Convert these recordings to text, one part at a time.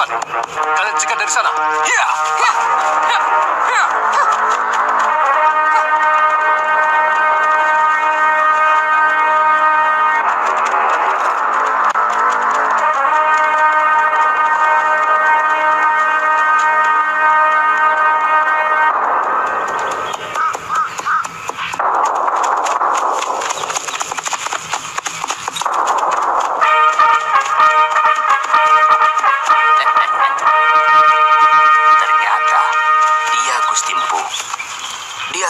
Cepat, kalian cegat dari sana. Ya, ya, ya, ya.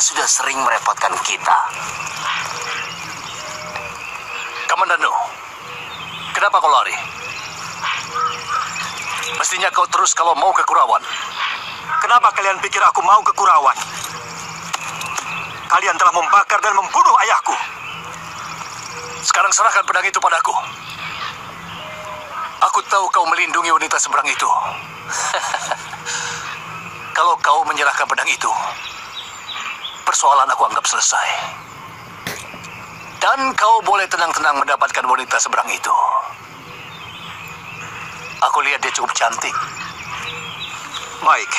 Sudah sering merepotkan kita. Komandan Nu, kenapa kau lari? Mestinya kau terus kalau mau ke Kurawan. Kenapa kalian pikir aku mau ke Kurawan? Kalian telah membakar dan membunuh ayahku. Sekarang serahkan pedang itu padaku. Aku tahu kau melindungi wanita seberang itu. Kalau kau menyerahkan pedang itu, persoalan aku anggap selesai. Dan kau boleh tenang-tenang mendapatkan wanita seberang itu. Aku lihat dia cukup cantik. Baik.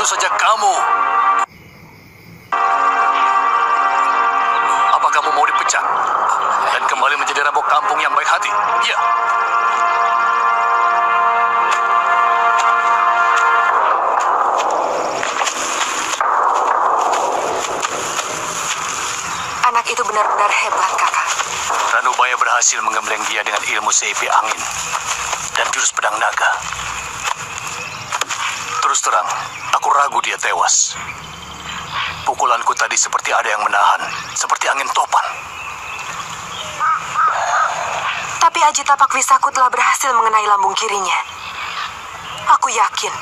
saja kamu. Apa kamu mau dipecat dan kembali menjadi rampok kampung yang baik hati? Ya. Anak itu benar-benar hebat, Kakak. Ranubaya berhasil menggembleng dia dengan ilmu seipi angin dan jurus pedang naga. Terus terang, aku ragu dia tewas. Pukulanku tadi seperti ada yang menahan, seperti angin topan. Tapi Aji Tapak Wisaku telah berhasil mengenai lambung kirinya. Aku yakin,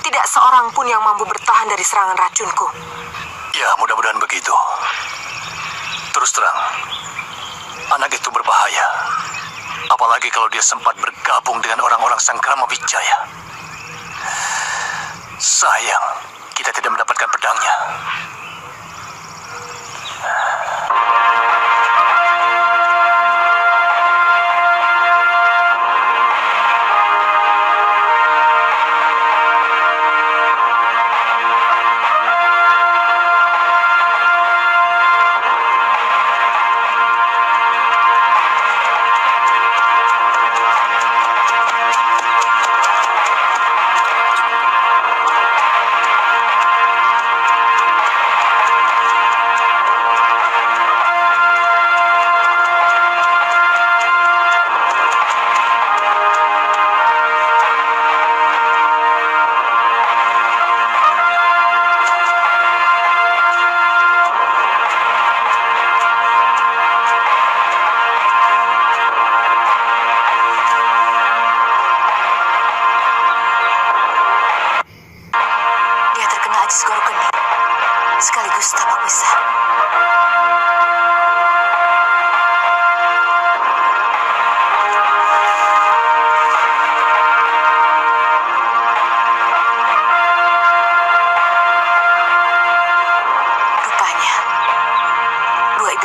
tidak seorang pun yang mampu bertahan dari serangan racunku. Ya, mudah-mudahan begitu. Terus terang, anak itu berbahaya. Apalagi kalau dia sempat bergabung dengan orang-orang Sangkrama Wijaya. Sayang, kita tidak mendapatkan pedangnya.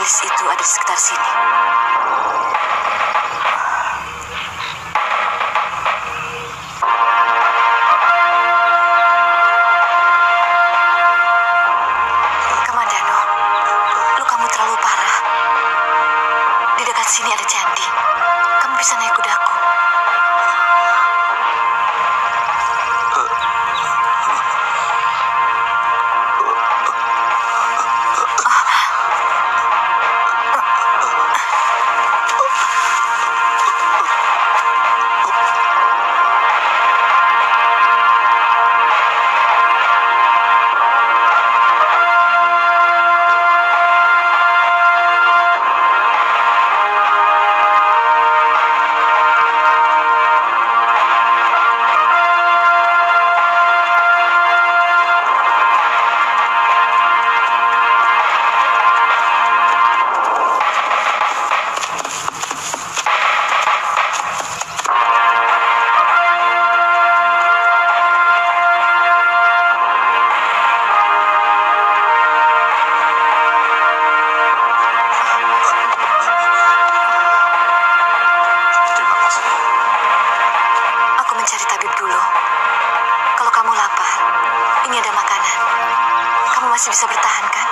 Iblis itu ada di sekitar sini. Kamandano, lukamu terlalu parah. Di dekat sini ada candi. Kamu bisa naik kudaku. Cari tabib dulu. Kalau kamu lapar, ini ada makanan. Kamu masih bisa bertahan, kan?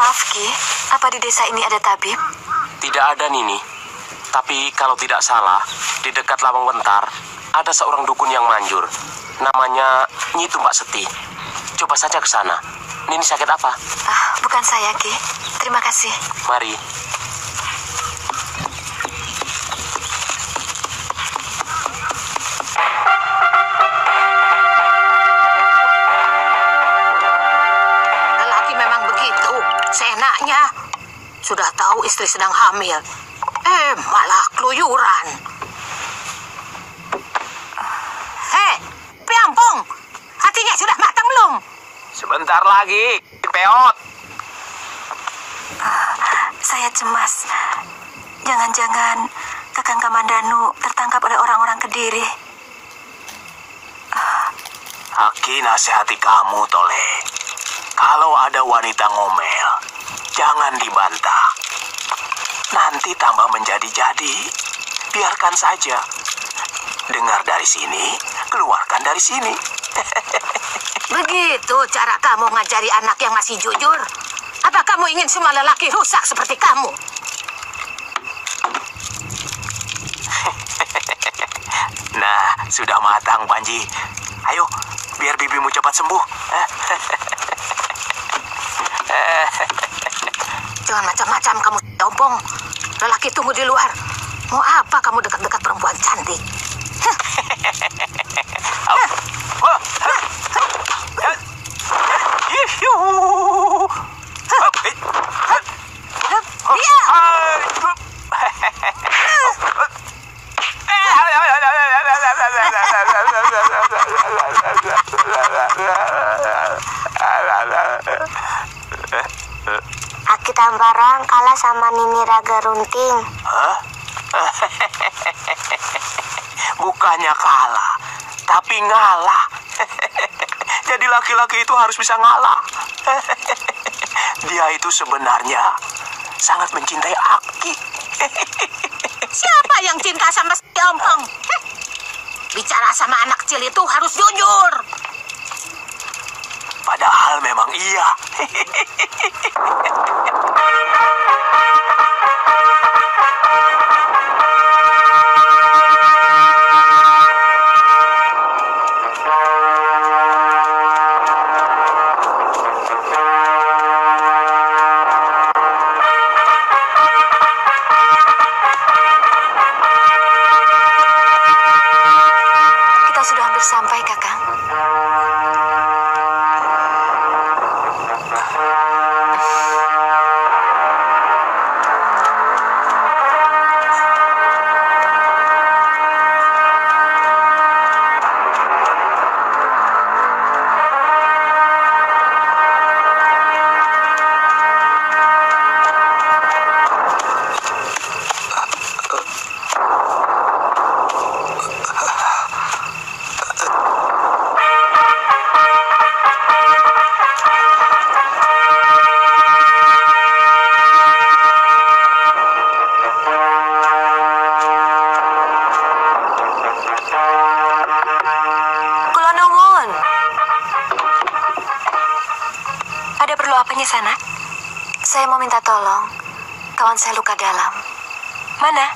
Maaf, Ki. Apa di desa ini ada tabib? Tidak ada, Nini. Tapi kalau tidak salah, di dekat Lawang Wentar, ada seorang dukun yang manjur. Namanya Nyi Tumbak Seti. Coba saja ke sana. Nini sakit apa? Bukan saya, Ki. Terima kasih. Mari. Lelaki memang begitu, seenaknya. Sudah tahu istri sedang hamil, malah keluyuran. Hei, Piampung, hatinya sudah matang belum? Sebentar lagi, peot. Saya cemas. Jangan-jangan Kakang Kamandanu tertangkap oleh orang-orang Kediri. Aki nasihati kamu, Tole. Kalau ada wanita ngomel, jangan dibantah. Nanti tambah menjadi-jadi. Biarkan saja. Dengar dari sini, keluarkan dari sini. Begitu cara kamu ngajari anak yang masih jujur? Apa kamu ingin semua lelaki rusak seperti kamu? Nah, sudah matang, Panji. Ayo, biar bibimu cepat sembuh. Jangan macam-macam kamu, Ompong. Lelaki tunggu di luar. Mau apa kamu dekat-dekat perempuan cantik? Aki Tambarang kalah sama Nini Raga Runting. Hah? Bukannya kalah, tapi ngalah. Jadi laki-laki itu harus bisa ngalah. Dia itu sebenarnya sangat mencintai Aki. Siapa yang cinta sama si Ompong? Bicara sama anak kecil itu harus jujur. Padahal memang iya. hampir sampai, Kakang. Sanak, saya mau minta tolong. Kawan saya luka dalam. Mana?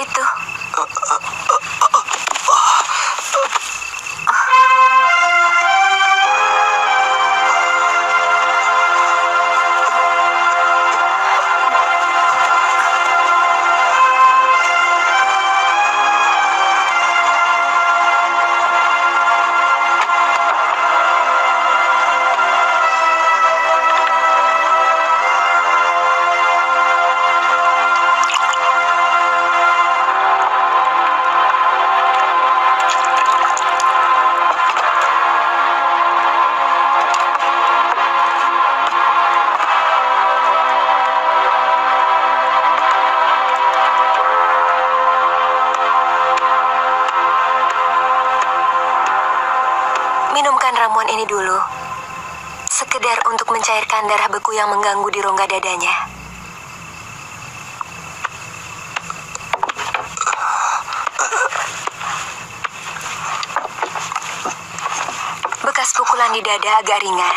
Itu. Minumkan ramuan ini dulu. Sekedar untuk mencairkan darah beku yang mengganggu di rongga dadanya. Bekas pukulan di dada agak ringan.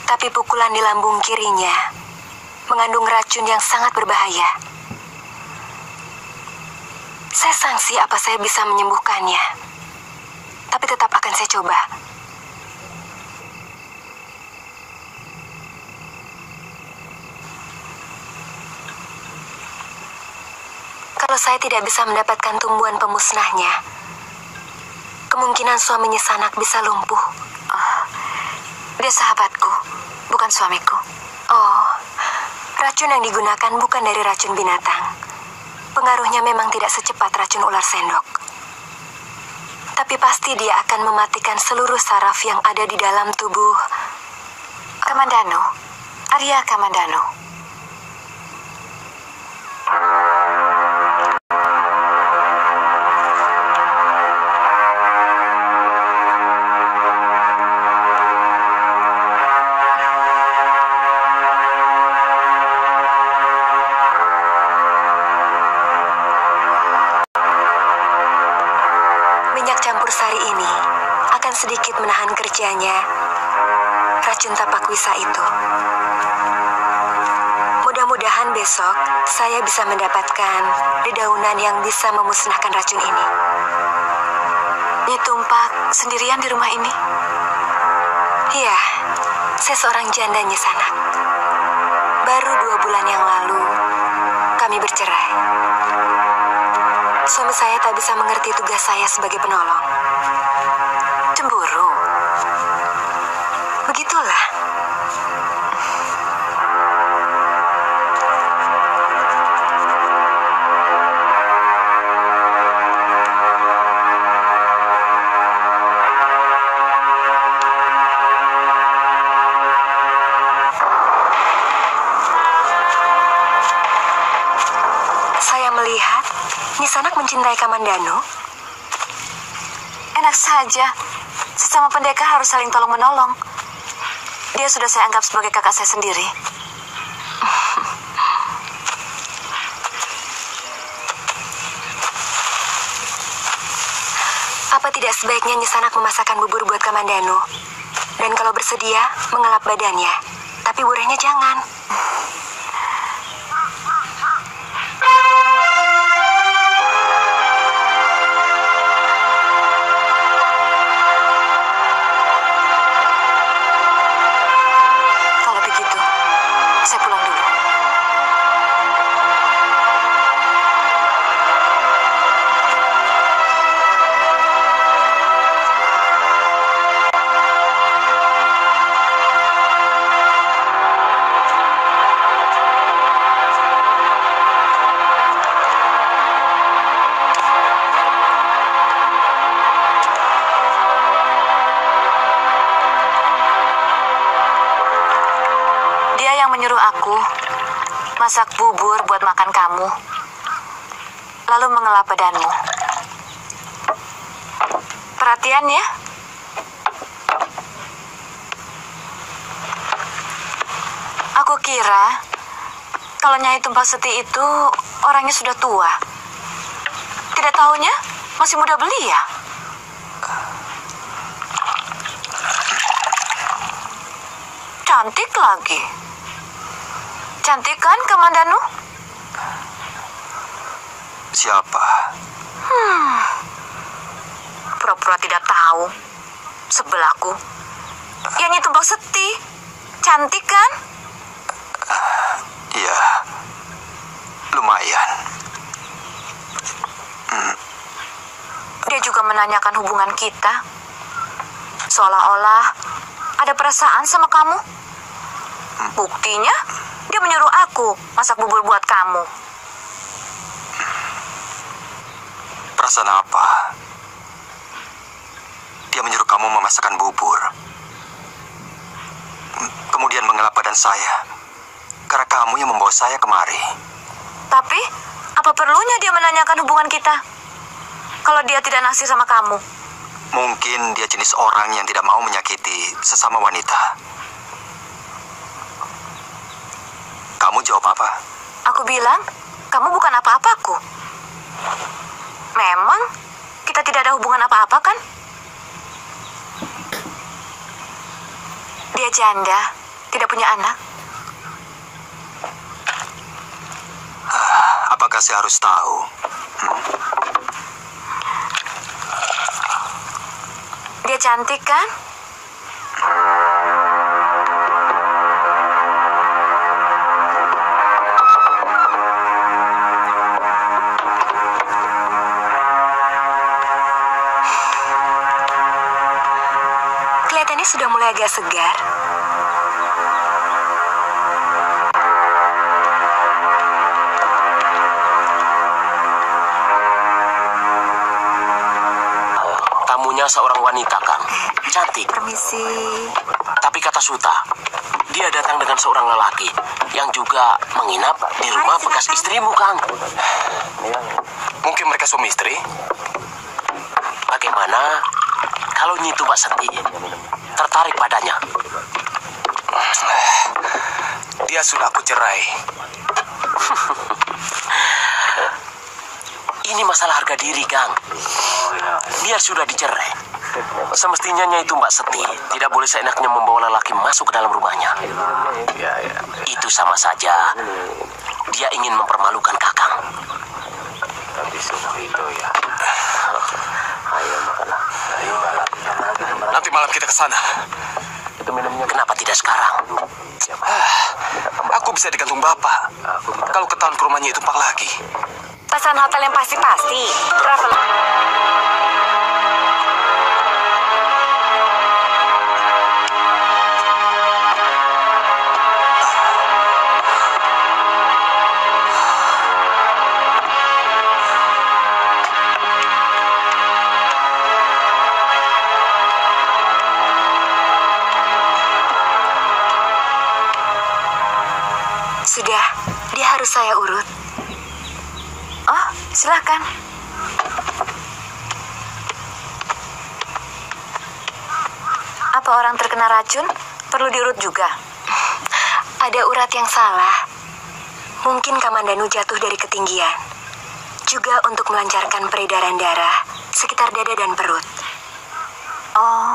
Tapi pukulan di lambung kirinya mengandung racun yang sangat berbahaya. Saya sangsi apa saya bisa menyembuhkannya. Tapi tetap akan saya coba. Kalau saya tidak bisa mendapatkan tumbuhan pemusnahnya, kemungkinan suaminya Sanak bisa lumpuh. Oh, dia sahabatku, bukan suamiku. Oh, racun yang digunakan bukan dari racun binatang. Pengaruhnya memang tidak secepat racun ular sendok. Tapi pasti dia akan mematikan seluruh saraf yang ada di dalam tubuh Kamandanu, Arya Kamandanu. Campur sari ini akan sedikit menahan kerjanya racun tapak wisa itu. Mudah-mudahan besok saya bisa mendapatkan dedaunan yang bisa memusnahkan racun ini. Nyi Tumpak sendirian di rumah ini? Iya, saya seorang janda Nyi Sanak. Baru 2 bulan yang lalu kami bercerai. Suami saya tak bisa mengerti tugas saya sebagai penolong. Cemburu. Begitulah. Saya melihat Nyi Sanak mencintai Kamandanu. Enak saja. Sesama pendekar harus saling tolong-menolong. Dia sudah saya anggap sebagai kakak saya sendiri. Apa tidak sebaiknya Nyi Sanak memasakkan bubur buat Kamandanu? Dan kalau bersedia, mengelap badannya. Tapi burehnya jangan. Saya pulang dulu. kamu, lalu mengelap badanmu. Perhatian ya. Aku kira kalau Nyai Tumpak Seti itu orangnya sudah tua. Tidak taunya masih muda belia. Cantik lagi. Cantik kan, Kamandanu? Siapa? Pura-pura tidak tahu. Sebelahku. Ya, Nyai Tumpak Seti. Cantik kan? Iya, lumayan. Dia juga menanyakan hubungan kita. Seolah-olah ada perasaan sama kamu. Buktinya, dia menyuruh aku masak bubur buat kamu. Perasaan apa? Dia menyuruh kamu memasakkan bubur. Kemudian mengelap badan saya. Karena kamu yang membawa saya kemari. Tapi, apa perlunya dia menanyakan hubungan kita? Kalau dia tidak naksir sama kamu. Mungkin dia jenis orang yang tidak mau menyakiti sesama wanita. Kamu jawab apa? Aku bilang, kamu bukan apa-apaku. Memang, kita tidak ada hubungan apa-apa kan? Dia janda, tidak punya anak. Apakah saya harus tahu? Dia cantik kan? Kelihatannya sudah mulai agak segar. Tamunya seorang wanita, Kang. Cantik. Permisi. Tapi kata Suta, dia datang dengan seorang lelaki yang juga menginap di rumah bekas istrimu, Kang. Mungkin mereka suami istri? Bagaimana kalau Nyi Tumpak Seti tertarik padanya? Dia sudah aku cerai. Ini masalah harga diri, Kang. Biar sudah dicerai, semestinya Nyai Tumpak Seti tidak boleh seenaknya membawa lelaki masuk ke dalam rumahnya. Itu sama saja dia ingin mempermalukan Kakang. Nanti malam kita ke sana. Kenapa tidak sekarang? Aku bisa digantung Bapak. Kalau ketahuan ke rumahnya itu Tumpak lagi. Pesan hotel yang pasti-pasti. Travel. Sudah, dia harus saya urut. Oh, silakan. Apa orang terkena racun perlu diurut juga? Ada urat yang salah. Mungkin Kamandanu jatuh dari ketinggian. Juga untuk melancarkan peredaran darah sekitar dada dan perut. Oh.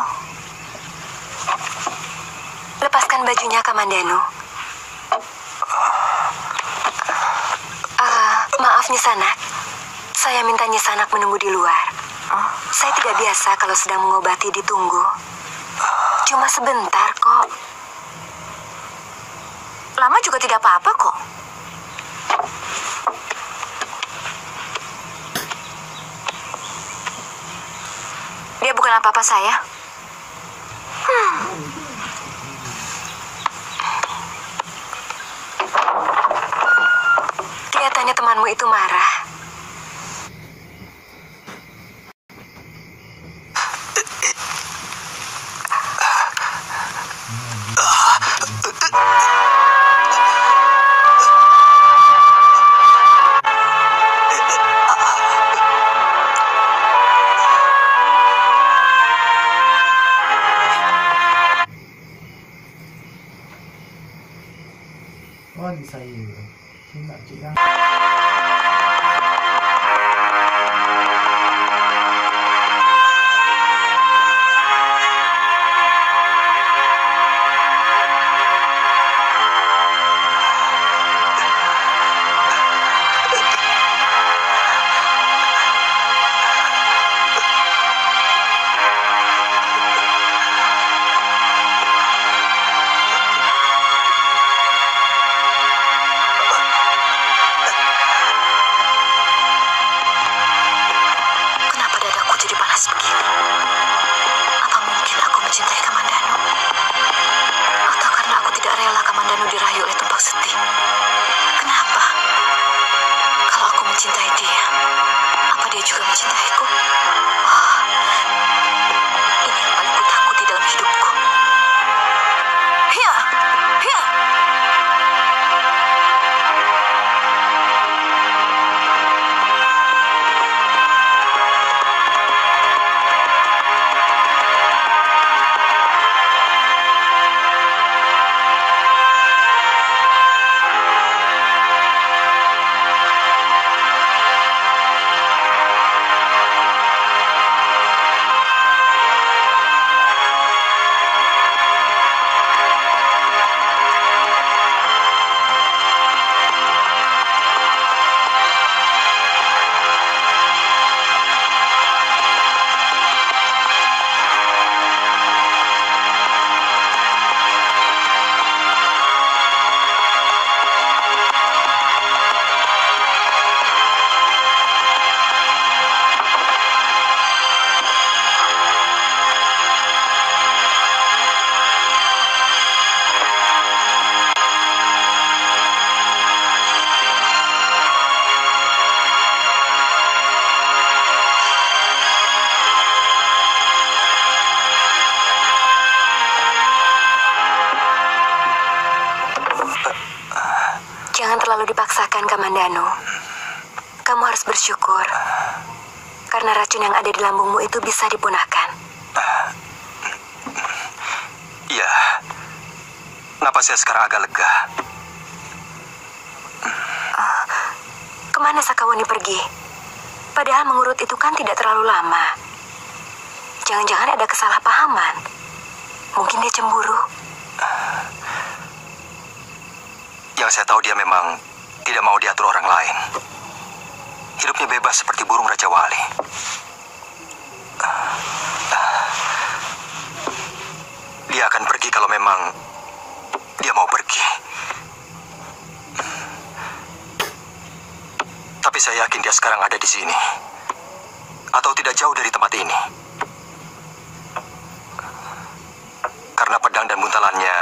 Lepaskan bajunya, Kamandanu. Maaf, Nyisanak. Saya minta Nyisanak menunggu di luar. Saya tidak biasa kalau sedang mengobati ditunggu. Cuma sebentar kok. Lama juga tidak apa-apa kok. Dia bukan apa-apa saya. Kelihatannya temanmu itu marah. mencintai dia. Apa dia juga mencintaiku? Oh, ini yang paling kutakuti dalam hidupku. Hia! Hia! Jangan terlalu dipaksakan, Kamandanu. Kamu harus bersyukur. Karena racun yang ada di lambungmu itu bisa dipunahkan. Iya. Kenapa saya sekarang agak lega? Kemana Sakawuni pergi? Padahal mengurut itu kan tidak terlalu lama. Jangan-jangan ada kesalahpahaman. Mungkin dia cemburu. Yang saya tahu dia memang tidak mau diatur orang lain. Hidupnya bebas seperti burung Raja Wali. Dia akan pergi kalau memang dia mau pergi. Tapi saya yakin dia sekarang ada di sini. Atau tidak jauh dari tempat ini. Karena pedang dan buntalannya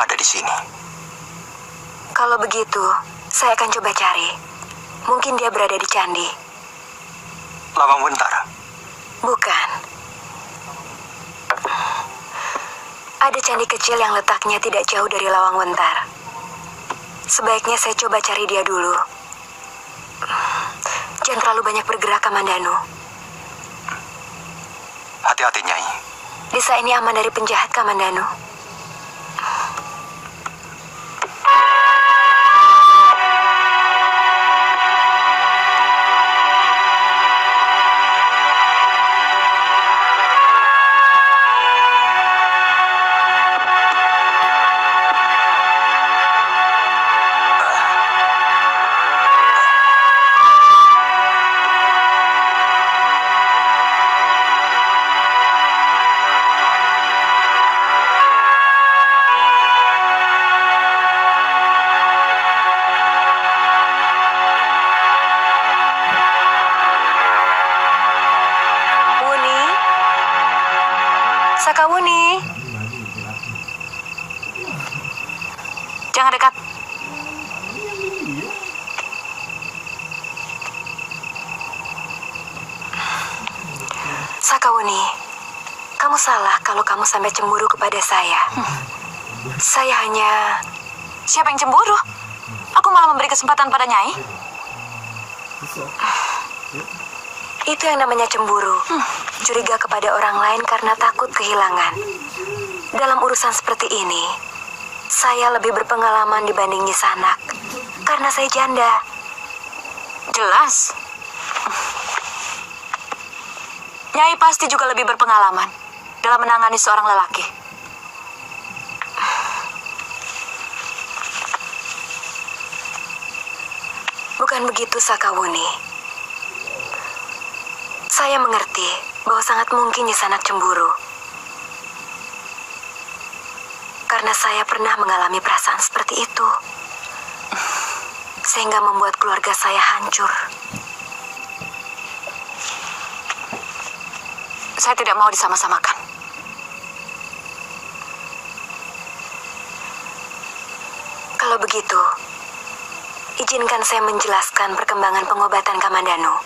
ada di sini. Kalau begitu, saya akan coba cari. Mungkin dia berada di candi. Lawang Wentar? Bukan. Ada candi kecil yang letaknya tidak jauh dari Lawang Wentar. Sebaiknya saya coba cari dia dulu. Jangan terlalu banyak bergerak, Kamandanu. Hati-hati, Nyai. Desa ini aman dari penjahat, Kamandanu. Sakawuni, jangan dekat. Sakawuni, kamu salah kalau kamu sampai cemburu kepada saya. Saya hanya... Siapa yang cemburu? Aku malah memberi kesempatan pada Nyai. Itu yang namanya cemburu. Curiga kepada orang lain karena takut kehilangan. Dalam urusan seperti ini, saya lebih berpengalaman dibanding Nyi Sanak. Karena saya janda. Jelas. Nyai pasti juga lebih berpengalaman dalam menangani seorang lelaki. Bukan begitu, Sakawuni. Saya mengerti bahwa sangat mungkin Nyi Sanak cemburu. Karena saya pernah mengalami perasaan seperti itu. Sehingga membuat keluarga saya hancur. Saya tidak mau disama-samakan. Kalau begitu, izinkan saya menjelaskan perkembangan pengobatan Kamandanu.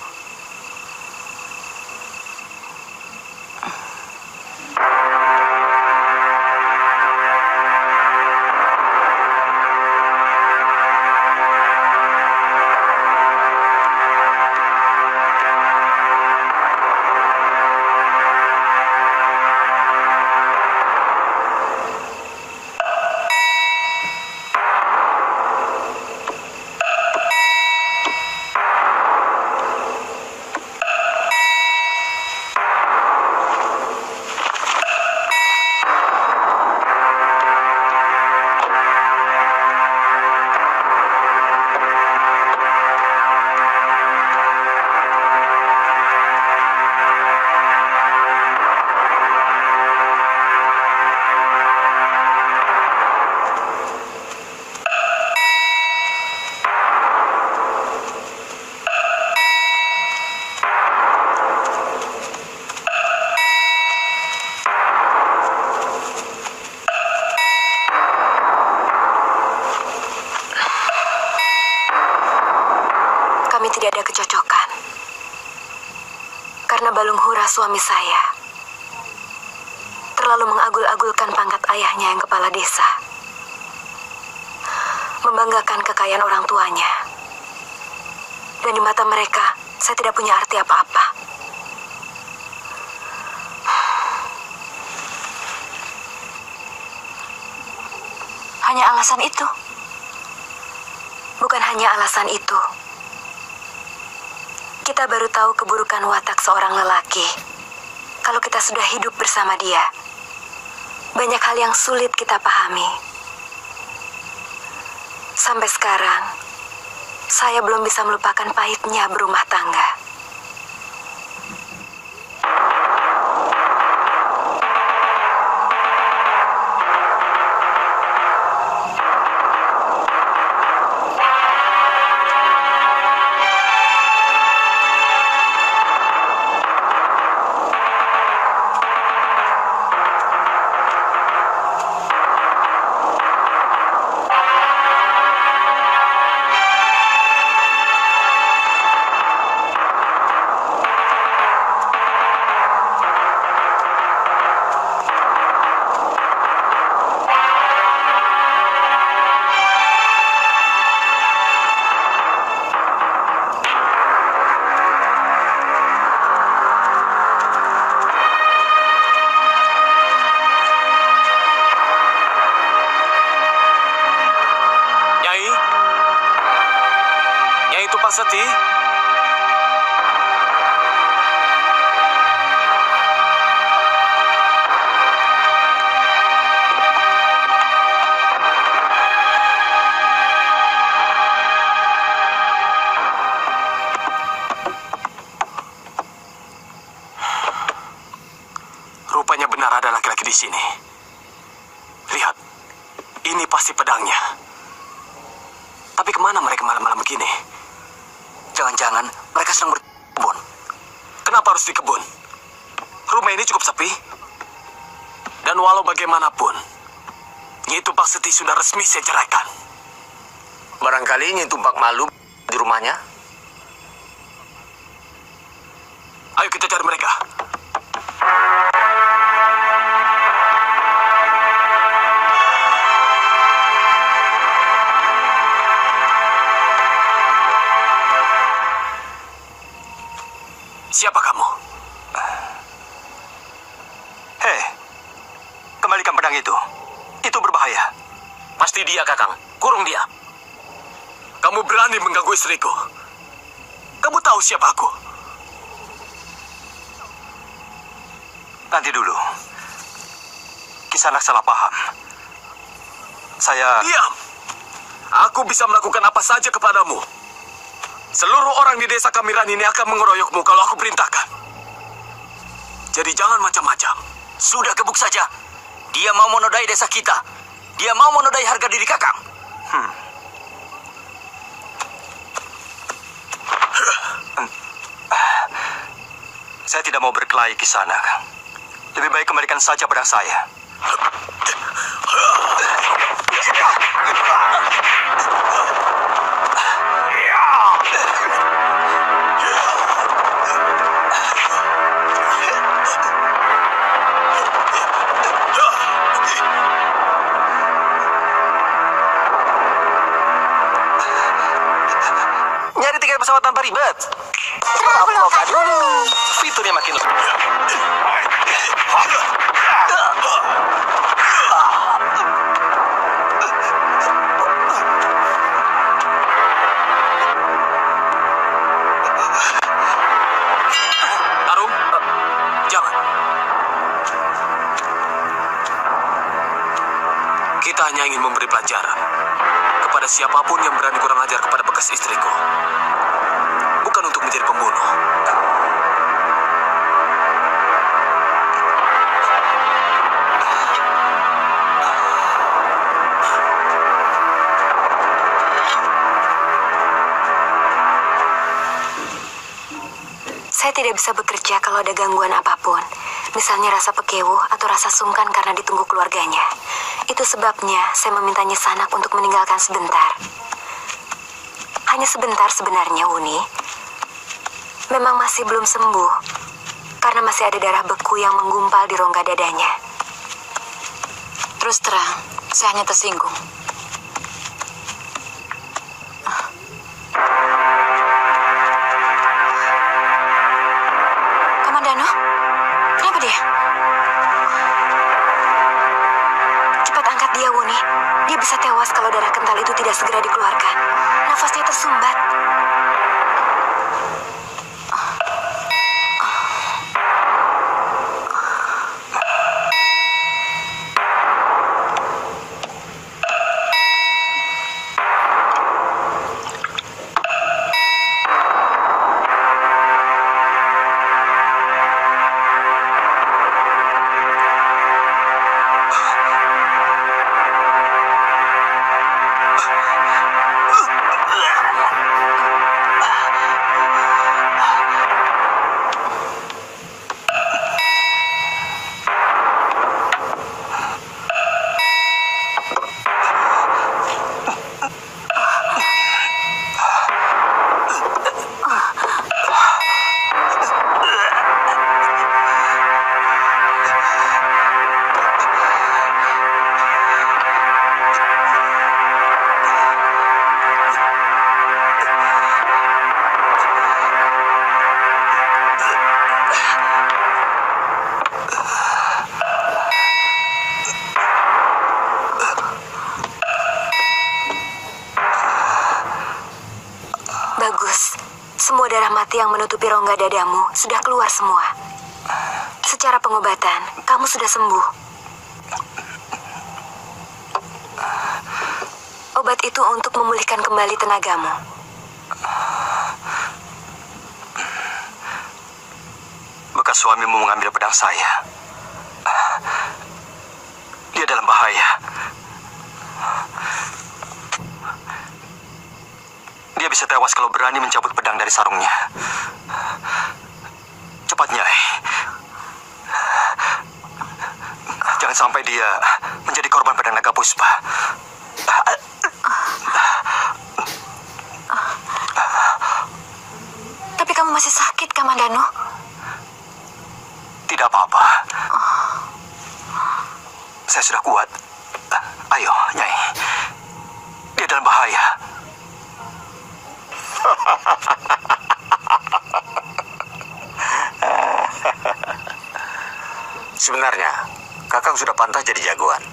Kami tidak ada kecocokan. Karena Balung Hura suami saya terlalu mengagul-agulkan pangkat ayahnya yang kepala desa. Membanggakan kekayaan orang tuanya. Dan di mata mereka, saya tidak punya arti apa-apa. Hanya alasan itu? Bukan hanya alasan itu. Kita baru tahu keburukan watak seorang lelaki kalau kita sudah hidup bersama dia. Banyak hal yang sulit kita pahami. Sampai sekarang, saya belum bisa melupakan pahitnya berumah tangga. Seti? Rupanya benar ada laki-laki di sini. Lihat, ini pasti pedangnya. Tapi kemana mereka malam-malam begini? Jangan-jangan mereka sedang berkebun. Kenapa harus di kebun? Rumah ini cukup sepi. Dan walau bagaimanapun, Nyi Tumpak Seti sudah resmi saya ceraikan. Barangkali Nyi Tumpak malu di rumahnya. Ayo kita cari mereka. Siapa kamu? Hei, kembalikan pedang itu. Itu berbahaya. Pasti dia, Kakang. Kurung dia. Kamu berani mengganggu istriku. Kamu tahu siapa aku? Nanti dulu. Kisanak salah paham. Saya... Diam! Aku bisa melakukan apa saja kepadamu. Seluruh orang di desa Kamiran ini akan mengeroyokmu kalau aku perintahkan. Jadi jangan macam-macam. Sudah gebuk saja. Dia mau menodai desa kita. Dia mau menodai harga diri Kakang. Saya tidak mau berkelahi, Kisanak. Lebih baik kembalikan saja pedang saya. pesawat tanpa ribet. Traveloka dulu. Fiturnya makin Arum, jangan. Kita hanya ingin memberi pelajaran kepada siapapun yang berani kurang ajar kepada bekas istriku. Bukan untuk menjadi pembunuh. Saya tidak bisa bekerja kalau ada gangguan apapun. Misalnya rasa pekewuh atau rasa sungkan karena ditunggu keluarganya. Itu sebabnya saya meminta Nyi Sanak untuk meninggalkan sebentar. Hanya sebentar sebenarnya, Wuni. Memang masih belum sembuh. Karena masih ada darah beku yang menggumpal di rongga dadanya. Terus terang, saya hanya tersinggung. Kamandano, kenapa dia? Cepat angkat dia, Wuni. Dia bisa tewas kalau darah kental itu tidak segera dikeluarkan. Nafasnya tersumbat. Bagus. Semua darah mati yang menutupi rongga dadamu sudah keluar semua. Secara pengobatan, kamu sudah sembuh. Obat itu untuk memulihkan kembali tenagamu. bekas suamimu mengambil pedang saya. Dia dalam bahaya. Dia bisa tewas kalau berani mencabut pedang dari sarungnya. Cepat, Nyai. Jangan sampai dia menjadi korban pedang naga puspa. Tapi kamu masih sakit, Kamandano. Tidak apa-apa. Saya sudah kuat. Ayo, Nyai. Dia dalam bahaya. Sebenarnya, Kakang sudah pantas jadi jagoan.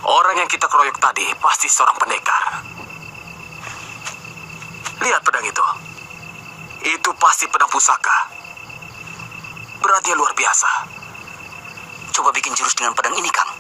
Orang yang kita keroyok tadi pasti seorang pendekar. Lihat pedang itu. Itu pasti pedang pusaka. Beratnya luar biasa. Coba bikin jurus dengan pedang ini, Kang.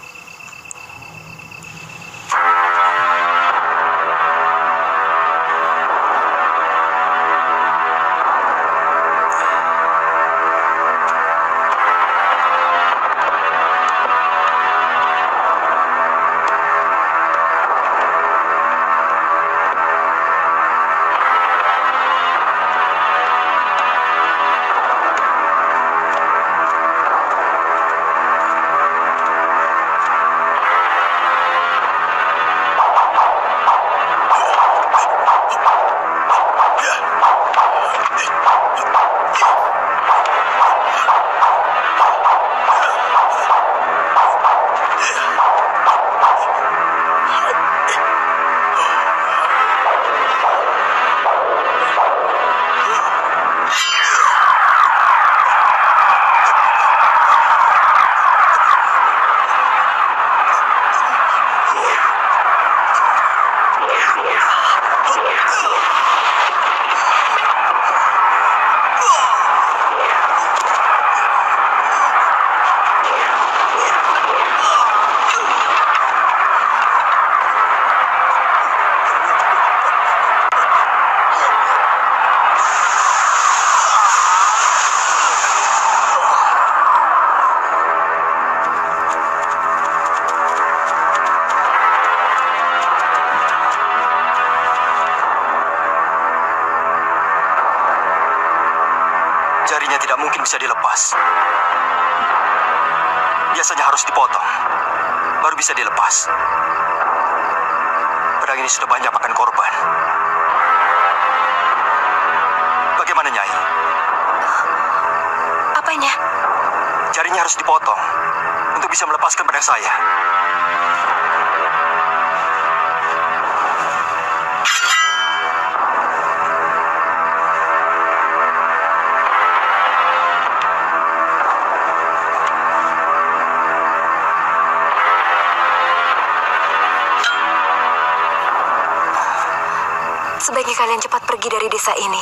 Jarinya tidak mungkin bisa dilepas. Biasanya harus dipotong, baru bisa dilepas. Pedang ini sudah banyak makan korban. Bagaimana, Nyai? Apanya? Jarinya harus dipotong untuk bisa melepaskan pedang saya. Sebaiknya kalian cepat pergi dari desa ini.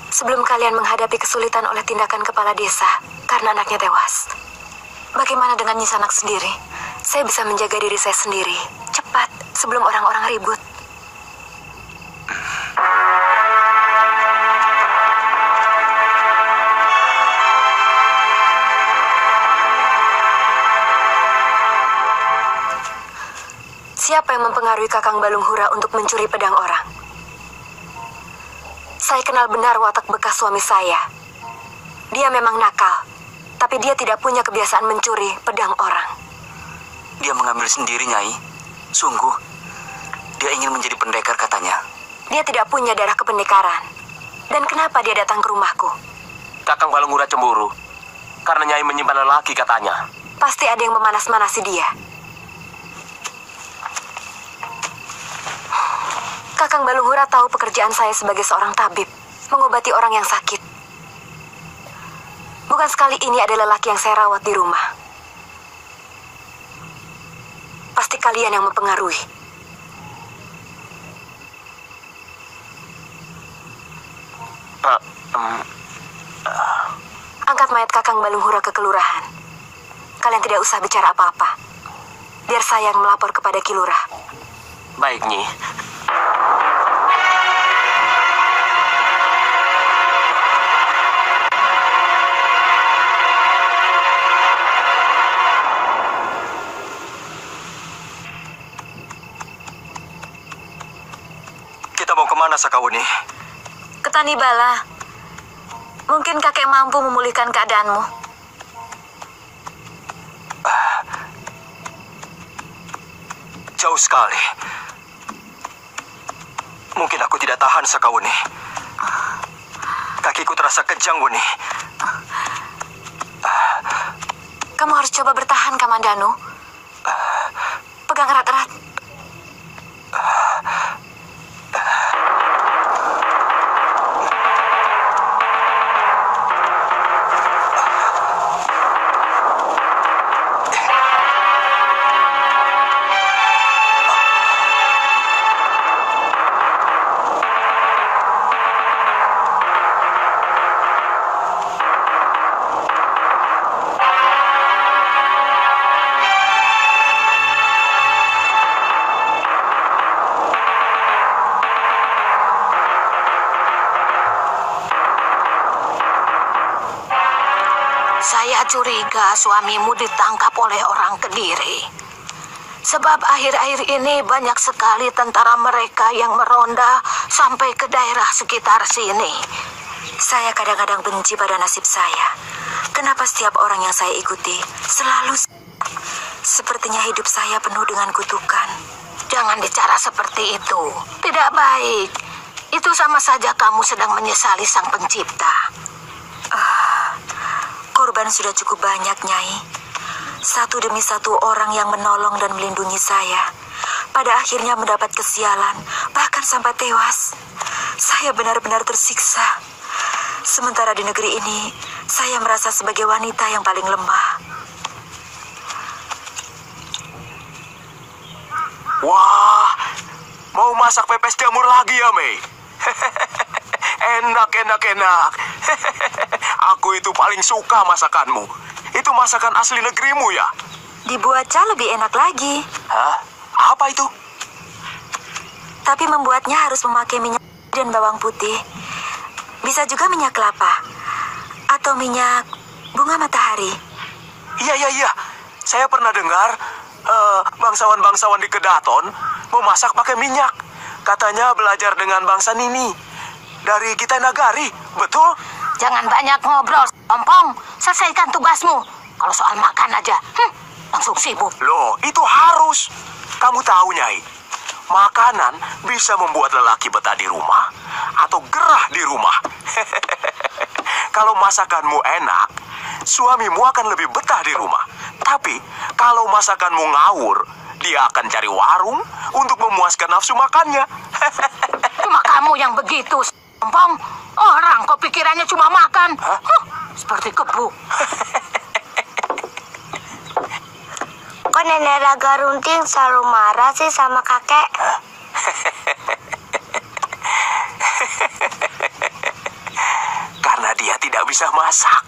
Sebelum kalian menghadapi kesulitan oleh tindakan kepala desa karena anaknya tewas. Bagaimana dengan Nyisanak sendiri? Saya bisa menjaga diri saya sendiri. Cepat, sebelum orang-orang ribut. Siapa yang mempengaruhi Kakang Balunghura untuk mencuri pedang orang? Saya kenal benar watak bekas suami saya. Dia memang nakal, tapi dia tidak punya kebiasaan mencuri pedang orang. Dia mengambil sendiri, Nyai. Sungguh, dia ingin menjadi pendekar katanya. Dia tidak punya darah kependekaran. Dan kenapa dia datang ke rumahku? Kakang Balunghura cemburu karena Nyai menyimpan lelaki katanya. Pasti ada yang memanas-manasi dia. Kakang Balunghura tahu pekerjaan saya sebagai seorang tabib, mengobati orang yang sakit. Bukan sekali ini ada lelaki yang saya rawat di rumah. Pasti kalian yang mempengaruhi. Angkat mayat Kakang Balunghura ke kelurahan. Kalian tidak usah bicara apa-apa. Biar saya yang melapor kepada Ki Lurah. Baik, Nyi. Kita mau kemana, Sakawuni? Ke Tanibala. Mungkin kakek mampu memulihkan keadaanmu. Jauh sekali. Mungkin aku tidak tahan, Sakawuni. Kakiku terasa kejang, Wuni. Kamu harus coba bertahan, Kamandanu. Pegang erat-erat. Saya curiga suamimu ditangkap oleh orang Kediri. Sebab akhir-akhir ini banyak sekali tentara mereka yang meronda sampai ke daerah sekitar sini. Saya kadang-kadang benci pada nasib saya. Kenapa setiap orang yang saya ikuti selalu... Sepertinya hidup saya penuh dengan kutukan. Jangan bicara seperti itu. Tidak baik. Itu sama saja kamu sedang menyesali Sang Pencipta. Korban sudah cukup banyak, Nyai. Satu demi satu orang yang menolong dan melindungi saya. Pada akhirnya mendapat kesialan, bahkan sampai tewas. Saya benar-benar tersiksa. Sementara di negeri ini, saya merasa sebagai wanita yang paling lemah. Wah, Mau masak pepes jamur lagi ya, Mei? Enak. Aku itu paling suka masakanmu. Itu masakan asli negerimu ya? Dibuatnya lebih enak lagi. Hah? Apa itu? Tapi membuatnya harus memakai minyak dan bawang putih. Bisa juga minyak kelapa. Atau minyak bunga matahari. Iya. Saya pernah dengar bangsawan-bangsawan di Kedaton memasak pakai minyak. Katanya belajar dengan bangsa Nini dari Kitai Nagari, betul? Jangan banyak ngobrol, Ompong. Selesaikan tugasmu. Kalau soal makan aja, langsung sibuk. Loh, itu harus. Kamu tahu, Nyai, makanan bisa membuat lelaki betah di rumah atau gerah di rumah. Kalau masakanmu enak, suamimu akan lebih betah di rumah. Tapi kalau masakanmu ngawur, dia akan cari warung untuk memuaskan nafsu makannya. Cuma kamu yang begitu, Ompong. Orang kok pikirannya cuma makan. Seperti kebu. Kok Nenek Raga Runting selalu marah sih sama kakek? Karena dia tidak bisa masak.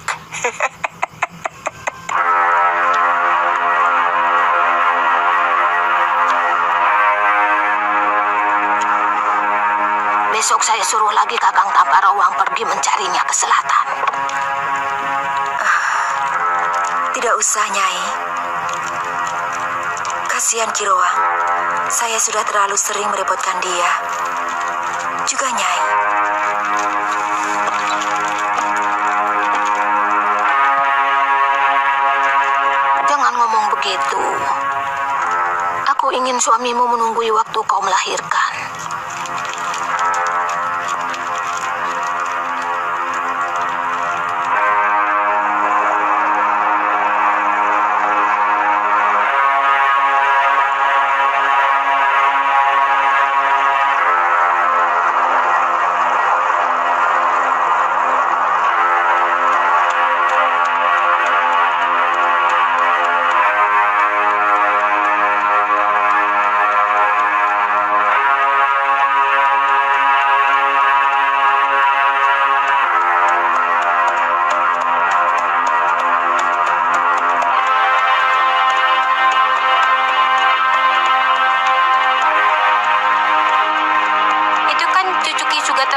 Besok saya suruh lagi Kakang Tamparawang pergi mencarinya ke selatan. Tidak usah, Nyai. Kasihan Kiroang. Saya sudah terlalu sering merepotkan dia. Juga Nyai. Jangan ngomong begitu. Aku ingin suamimu menunggui waktu kau melahirkan.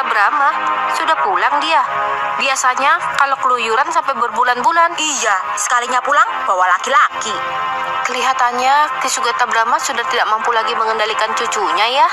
Brahma sudah pulang dia. Biasanya kalau keluyuran sampai berbulan-bulan. Iya, sekalinya pulang bawa laki-laki. Kelihatannya Ki Sugata Brahma sudah tidak mampu lagi mengendalikan cucunya ya.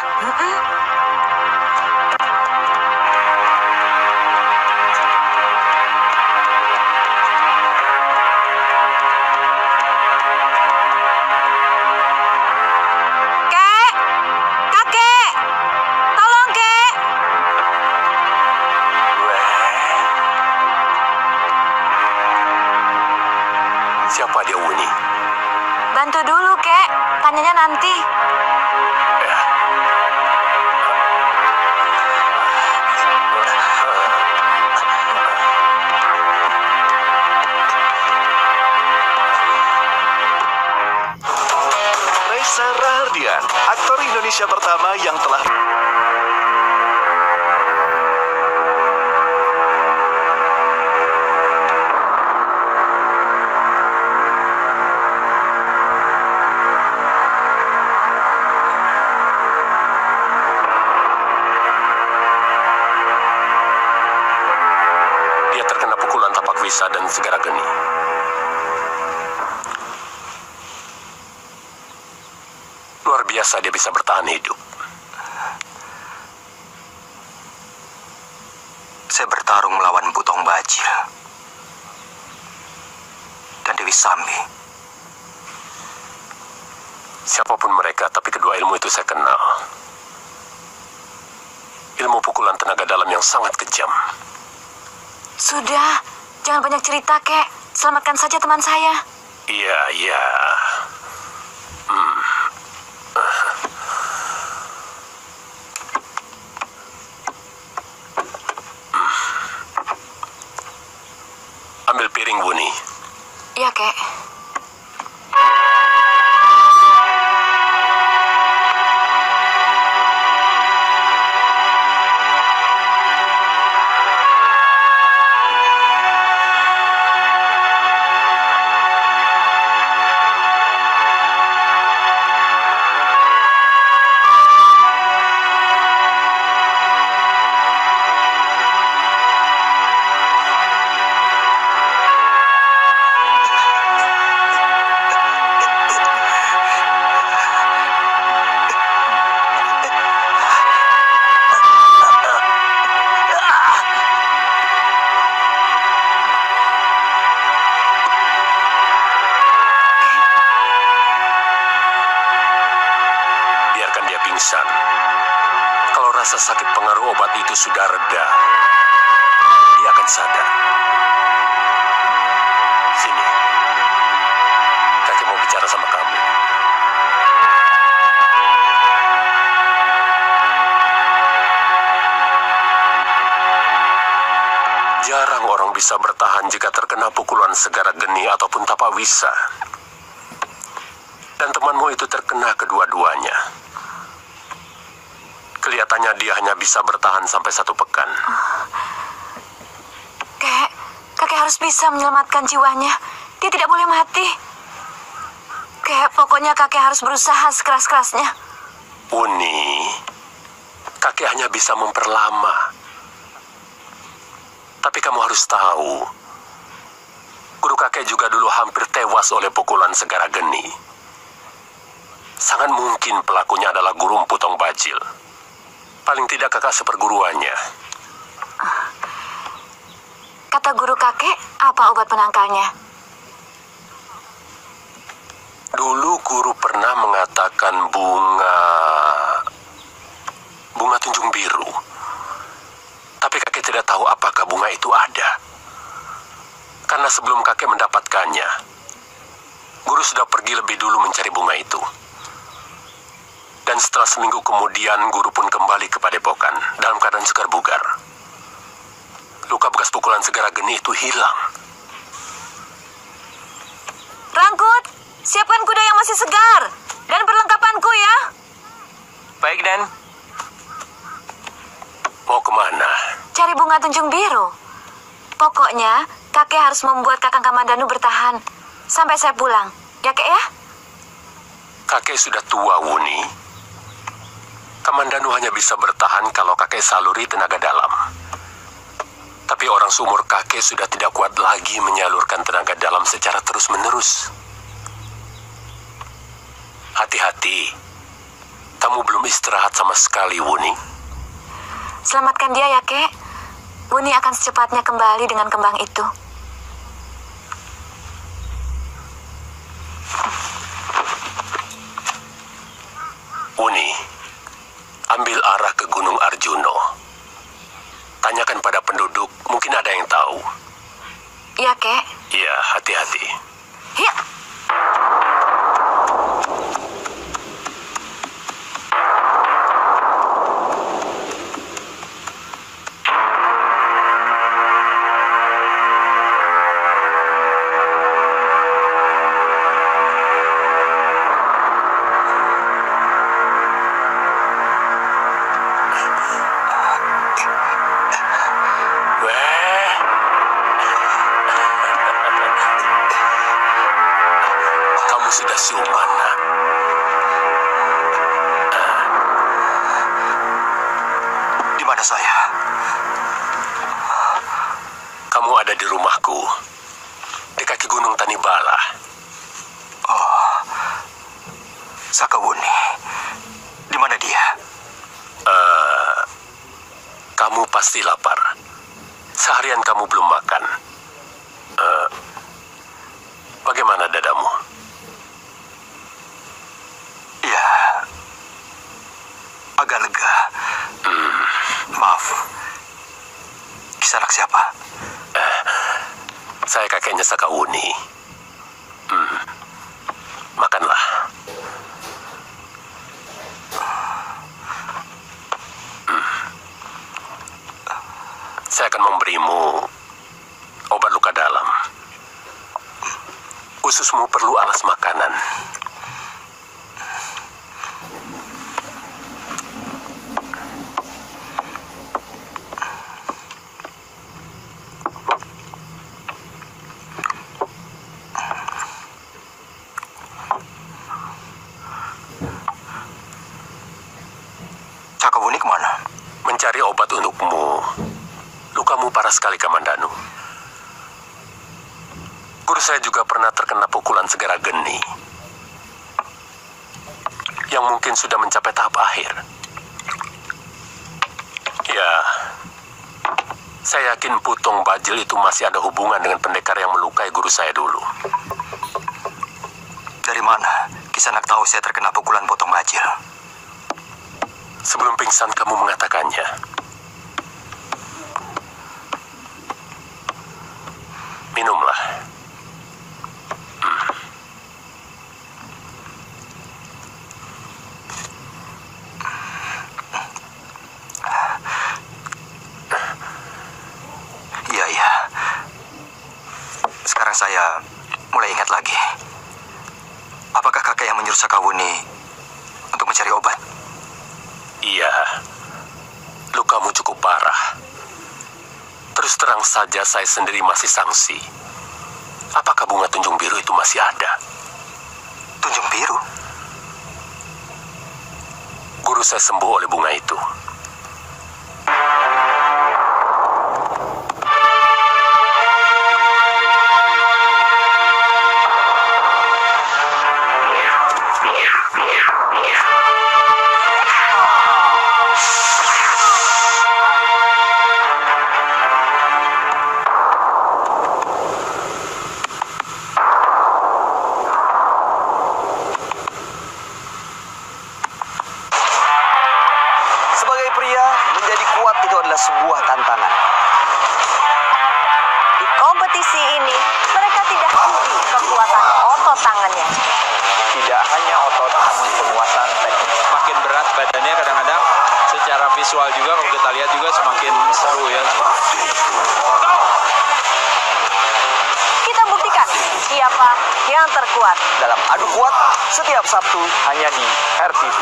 Siapa dia, Wuni? Bantu dulu, Kek. Tanyanya nanti. Reza Rahardian, aktor Indonesia pertama yang telah dan segara geni. Luar biasa dia bisa bertahan hidup. Saya bertarung melawan Butong Bajil dan Dewi Sambi. Siapapun mereka, tapi kedua ilmu itu saya kenal. Ilmu pukulan tenaga dalam yang sangat kejam. Sudah, jangan banyak cerita, Kek. Selamatkan saja teman saya. Iya. Ambil piring, Wuni. Iya, Kek. pingsan. Kalau rasa sakit pengaruh obat itu sudah reda, dia akan sadar. Sini, kakek mau bicara sama kamu. Jarang orang bisa bertahan jika terkena pukulan Segara Geni ataupun Tapawisa. Dan temanmu itu terkena kedua-duanya. Kelihatannya dia hanya bisa bertahan sampai 1 pekan. Kakek harus bisa menyelamatkan jiwanya. Dia tidak boleh mati. Pokoknya kakek harus berusaha sekeras-kerasnya. Uni, kakek hanya bisa memperlama. Tapi kamu harus tahu, guru kakek juga dulu hampir tewas oleh pukulan Segara Geni. Sangat mungkin pelakunya adalah guru Potong Bajil. Paling tidak kakak seperguruannya. Kata guru kakek, apa obat penangkalnya? Dulu guru pernah mengatakan bunga tunjung biru. Tapi kakek tidak tahu apakah bunga itu ada. Karena sebelum kakek mendapatkannya, guru sudah pergi lebih dulu mencari bunga itu. Dan setelah seminggu kemudian, guru pun kembali ke padepokan dalam keadaan segar bugar. Luka bekas pukulan Segara Geni itu hilang. Rangkut, siapkan kuda yang masih segar. Dan perlengkapanku ya. Baik, Dan. Mau kemana? Cari bunga tunjung biru. Pokoknya, kakek harus membuat Kakang Kamandanu bertahan sampai saya pulang. Ya, Kek ya? Kakek sudah tua, Wuni. Kamandanu hanya bisa bertahan kalau kakek saluri tenaga dalam. Tapi orang seumur kakek sudah tidak kuat lagi menyalurkan tenaga dalam secara terus-menerus. Hati-hati. Kamu belum istirahat sama sekali, Wuni. Selamatkan dia ya, Kek. Wuni akan secepatnya kembali dengan kembang itu. Wuni, ambil arah ke Gunung Arjuno. Tanyakan pada penduduk, mungkin ada yang tahu. Iya, Kek. Iya, hati-hati. Ya. Sudah siuman, nak. Di mana saya? Kamu ada di rumahku, di kaki Gunung Tanibala. Oh, Sakawuni. Di mana dia? Kamu pasti lapar. Seharian kamu belum makan. Bagaimana dadamu? Ya, agak lega. Maaf. Kisanak siapa? Saya kakeknya Sakawuni. Makanlah. Saya akan memberimu obat luka dalam. Ususmu perlu alas makanan. Sakawuni kemana? Mencari obat untukmu. Lukamu parah sekali, Kamandanu. Guru saya juga pernah terkena pukulan Segara Geni, yang mungkin sudah mencapai tahap akhir. Ya, saya yakin Potong Bajil itu masih ada hubungan dengan pendekar yang melukai guru saya dulu. Dari mana Kisanak tahu saya terkena pukulan Potong Bajil? pingsan kamu mengatakannya. Minumlah. Iya. Sekarang saya mulai ingat lagi. Apakah kakek yang menyuruh Sakawuni untuk mencari obat? Iya. Lukamu cukup parah. Terus terang saja saya sendiri masih sangsi. Apakah bunga tunjung biru itu masih ada? Tunjung biru? Guru saya sembuh oleh bunga itu. Sebuah tantangan. Di kompetisi ini, mereka tidak uji kekuatan otot tangannya. Tidak hanya otot, namun penguasaan teknik. Semakin berat badannya kadang-kadang secara visual juga kalau kita lihat juga semakin seru ya. Kita buktikan siapa yang terkuat. Dalam adu kuat setiap Sabtu hanya di RTV.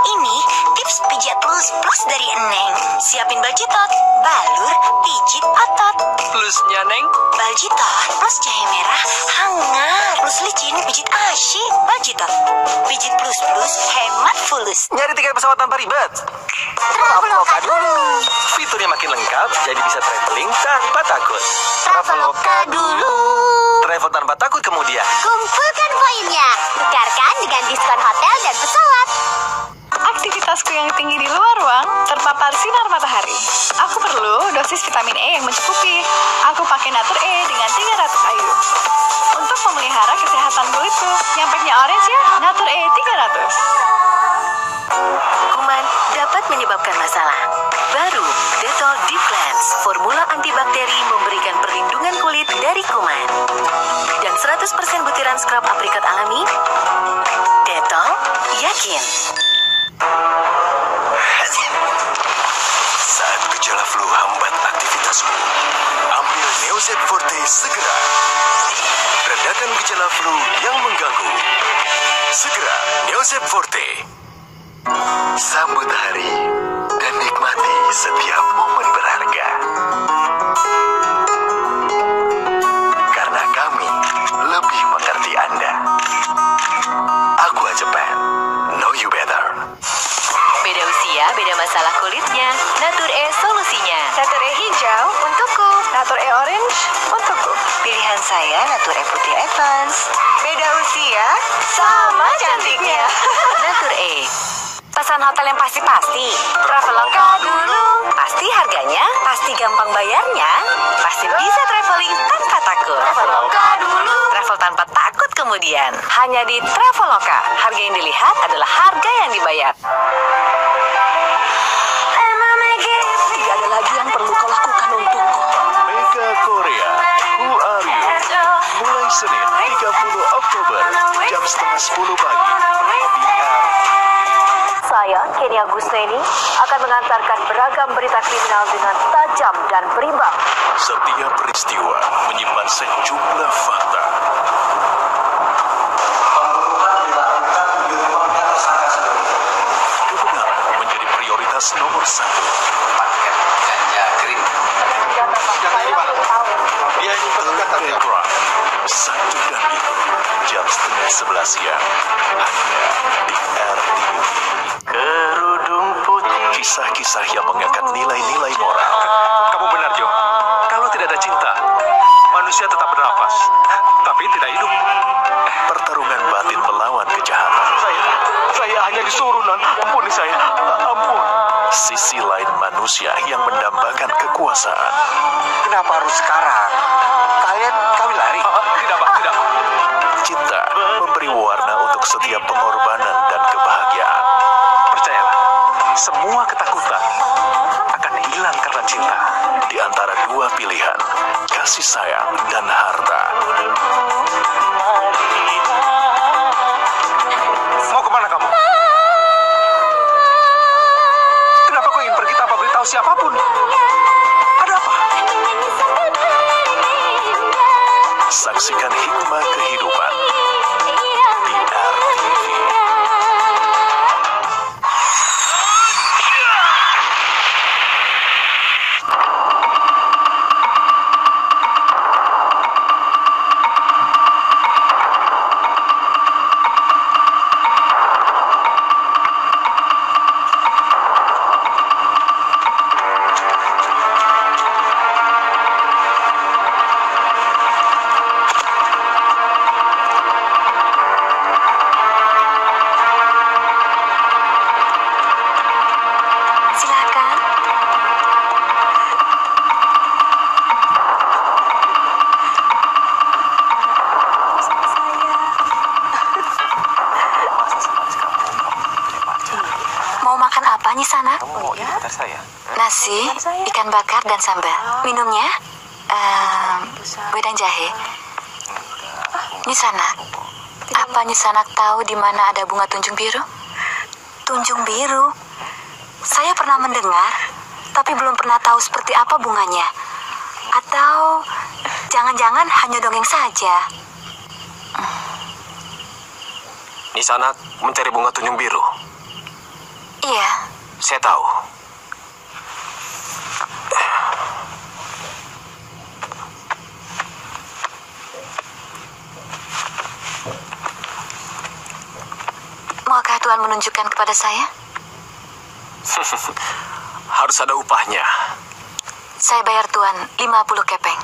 Ini tips pijat plus dari Eneng. Siapin baljitot, balur, pijit otot. Plusnya, Neng? Baljitot plus jahe merah, hangat. Plus licin, pijit asyik. Baljitot, pijit plus hemat fulus. Nyari tiket pesawat tanpa ribet. Traveloka dulu. Fiturnya makin lengkap, jadi bisa traveling tanpa takut. Traveloka dulu. Travel tanpa takut kemudian. Kumpulkan poinnya. Tukarkan dengan diskon hotel dan pesawat. Aktivitasku yang tinggi di luar ruang terpapar sinar matahari. Aku perlu dosis vitamin E yang mencukupi. Aku pakai Natur E dengan 300 IU. Untuk memelihara kesehatan kulitku, yang packnya orange ya, Natur E 300. Kuman dapat menyebabkan masalah. Baru, Dettol Deep Cleanse, formula antibakteri memberikan perlindungan kulit dari kuman. Dan 100% butiran scrub aprikat alami. Dettol, yakin. Saat gejala flu hambat aktivitasmu, ambil Neosep Forte segera. Redakan gejala flu yang mengganggu. Segera Neosep Forte. Sambut hari dan nikmati setiap momen berharga. Karena kami lebih mengerti Anda. Aqua Japan, know you better. Beda usia, beda masalah kulitnya. Natur E solusinya. Natur E hijau untukku. Natur E orange untukku. Pilihan saya Natur E putih Advance. Beda usia, sama cantiknya. Natur E. Pesan hotel yang pasti-pasti. Traveloka dulu. Pasti harganya, pasti gampang bayarnya, pasti bisa traveling tanpa takut. Traveloka dulu. Travel tanpa takut kemudian. Hanya di Traveloka. Harga yang dilihat adalah harga yang dibayar. Tidak ada lagi yang perlu kau lakukan untukku. Mega Korea, Who Are You? Mulai Senin 30 Oktober, jam 9:30 pagi. Saya, Kenny Agustini, akan mengantarkan beragam berita kriminal dengan tajam dan berimbang. Setiap peristiwa menyimpan sejumlah fakta. Kebenaran menjadi prioritas nomor 1. Telegram, Sabtu dan Minggu, jam 10:30 siang. Hanya di RTV. Kerudung putih. Kisah-kisah yang mengangkat nilai-nilai moral. Kamu benar, Jo. Kalau tidak ada cinta, manusia tetap bernafas, tapi tidak hidup. Pertarungan batin melawan kejahatan. Saya hanya disuruh, Non. Ampuni saya. Ampun. Sisi lain manusia yang mendambakan kekuasaan. Kenapa harus sekarang? Kalian lari? Tidak, Pak. Tidak. Cinta memberi warna untuk setiap pengorbanan dan kebahagiaan. Percayalah, semua ketakutan akan hilang karena cinta. Di antara dua pilihan, kasih sayang dan harta. Mau kemana kamu? Kenapa kau ingin pergi tanpa beritahu siapapun? Ada apa? Saksikan hikmah kehidupan di RTV. Nyisanak? Nasi, ikan bakar, dan sambal. Minumnya? Wedang jahe. Nyisanak, apa Nyisanak tahu di mana ada bunga tunjung biru? Tunjung biru? Saya pernah mendengar, tapi belum pernah tahu seperti apa bunganya. Atau jangan-jangan hanya dongeng saja. Nyisanak mencari bunga tunjung biru. Iya. Saya tahu. Maukah Tuhan menunjukkan kepada saya? Harus ada upahnya. Saya bayar Tuhan 50 kepeng.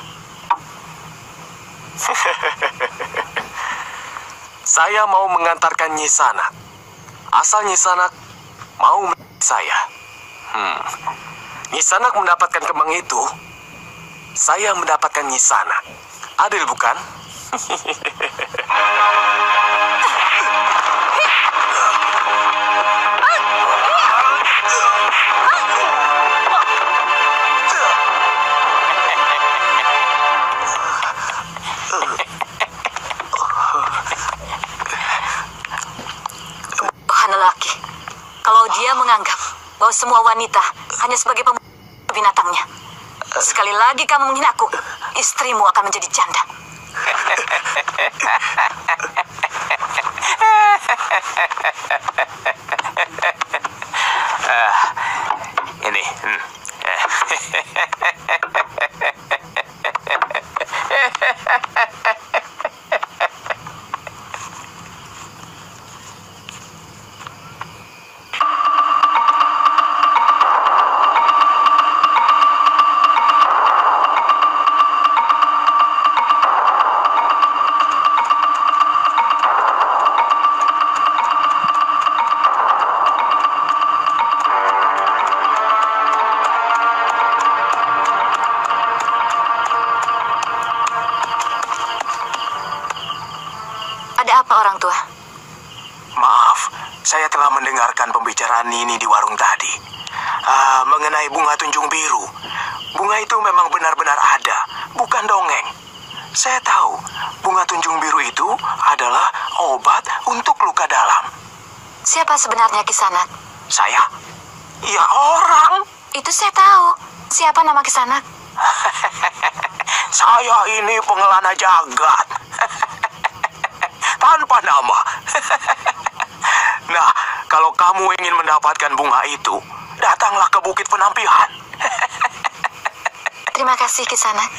Saya mau mengantarkan Nyisanak. Asal Nyisanak mau saya. Nyisanak mendapatkan kembang itu, saya mendapatkan Nyisanak. Adil bukan? Tuhan lelaki, kalau dia menganggap bahwa semua wanita hanya sebagai binatangnya, sekali lagi kamu menghinaku, istrimu akan menjadi janda. Ini. Ada apa orang tua? Maaf, saya telah mendengarkan pembicaraan ini di warung tadi. Mengenai bunga tunjung biru. Bunga itu memang benar-benar ada, bukan dongeng. Saya tahu, bunga tunjung biru itu adalah obat untuk luka dalam. Siapa sebenarnya Kisanak? Saya? Ya orang. Itu saya tahu. Siapa nama Kisanak? Saya ini pengelana jagat. Tanpa nama. Nah, kalau kamu ingin mendapatkan bunga itu, datanglah ke Bukit Penampihan. Terima kasih Kisanak.